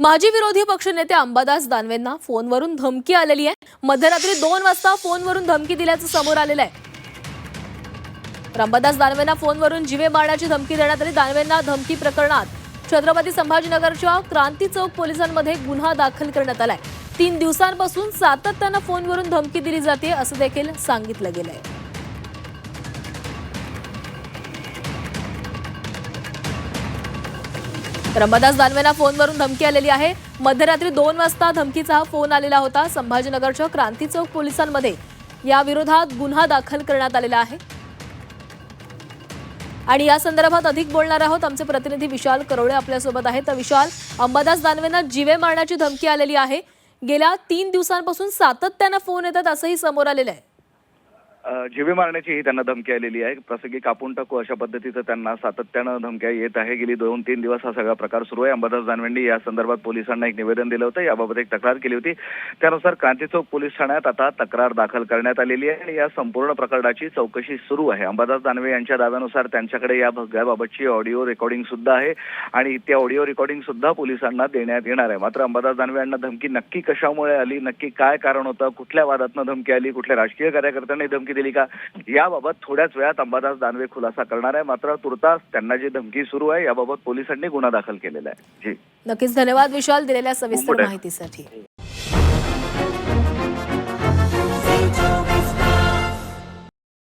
माजी विरोधी पक्षनेते अंबादास दानवेंना फोनवरून धमकी आलेली आहे। मध्यरात्री 2 वाजता फोनवरून धमकी दिल्याचं समोर आलेलं आहे। अंबादास दानवेंना फोनवरून जीवे मारण्याची धमकी देण्यात आली। दानवेंना धमकी प्रकरणात छत्रपती संभाजीनगरच्या क्रांती चौक पोलिसांमध्ये गुन्हा दाखल करण्यात आलाय। 3 दिवसांपासून सातत्याने फोनवरून धमकी दिली जाते असं देखील सांगितलं गेलंय। अंबादास दानवेंना फोनवरून धमकी आलेली आहे। मध्यरात्री 2 वाजता धमकीचा फोन आलेला होता। संभाजीनगरच्या क्रांती चौक पोलिसांमध्ये या विरोधात गुन्हा दाखल करण्यात आलेला आहे। आणि या संदर्भात अधिक बोलणार आहोत। आमचे प्रतिनिधी विशाल करवळे आपल्या सोबत आहेत। तर विशाल, अंबादास दानवेंना जीवे मारण्याची धमकी आलेली आहे। गेल्या 3 दिवसांपासून सातत्याने फोन येतात असंही समोर आलेलं आहे। जीवे मारण्याची ही त्यांना धमकी आलेली आहे। प्रसंगी कापून टाकू अशा पद्धतीचं त्यांना सातत्यानं धमक्या येत आहे। गेली 2-3 दिवस हा सगळा प्रकार सुरू आहे। अंबादास दानवेंनी या संदर्भात पोलिसांना एक निवेदन दिलं होतं। याबाबत एक तक्रार केली होती। त्यानुसार क्रांती चौक पोलीस ठाण्यात आता तक्रार दाखल करण्यात आलेली आहे आणि या संपूर्ण प्रकरणाची चौकशी सुरू आहे। अंबादास दानवे यांच्या दाव्यानुसार त्यांच्याकडे या भोग्याबाबतची ऑडिओ रेकॉर्डिंग सुद्धा आहे आणि त्या ऑडिओ रेकॉर्डिंग सुद्धा पोलिसांना देण्यात येणार आहे। मात्र अंबादास दानवे यांना धमकी नक्की कशामुळे आली, नक्की काय कारण होतं, कुठल्या वादातनं धमकी आली, कुठल्या राजकीय कार्यकर्त्यांनी धमकी दिली का, याबाबत थोड्याच वेळात अंबादास दानवे खुलासा करणार आहे। मात्र तुर्तास त्यांना जी धमकी सुरू आहे याबाबत पोलिसांनी गुन्हा दाखल केलेला आहे। जी नक्कीच धन्यवाद विशाल दिलेल्या सविस्तर माहितीसाठी।